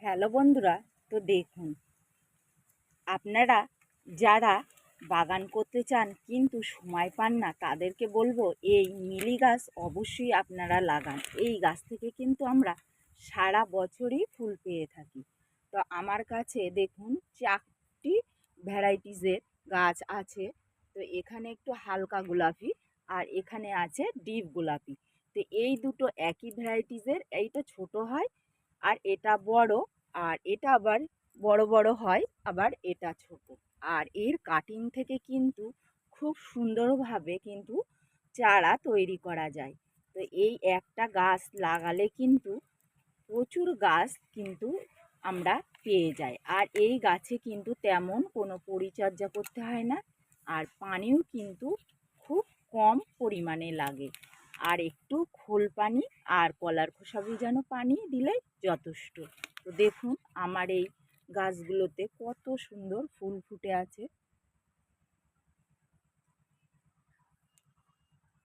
Hello বন্ধুরা, তো দেখুন, আপনারা যারা বাগান করতে চান কিন্তু সময় পান না তাদেরকে বলবো এই মিলি গাছ অবশ্যই আপনারা লাগান। এই গাছ থেকে কিন্তু আমরা সারা বছরই ফুল পেয়ে থাকি। তো আমার কাছে দেখুন 4টি ভ্যারাইটিসের গাছ আছে। তো এখানে একটু হালকা গোলাপি আর এখানে আছে ডিপ গোলাপি। তো এই দুটো একই ভ্যারাইটিসের, এইটা ছোট হয় আর এটা বড়, আর এটা আবার বড় বড় হয়, আবার এটা ছোট। আর এর কাটিং থেকে কিন্তু খুব সুন্দরভাবে কিন্তু চারা তৈরি করা যায়। তো এই একটা গাছ লাগালে কিন্তু প্রচুর গাছ কিন্তু আমরা পেয়ে যাই। আর এই গাছে কিন্তু তেমন কোনো পরিচর্যা করতে হয় না, আর পানিও কিন্তু খুব কম পরিমাণে লাগে। আর একটু খোল পানি আর কলার খোসা ভিজানো পানি দিলেই যথেষ্ট। তো দেখুন আমার এই গাছগুলোতে কত সুন্দর ফুল ফুটে আছে।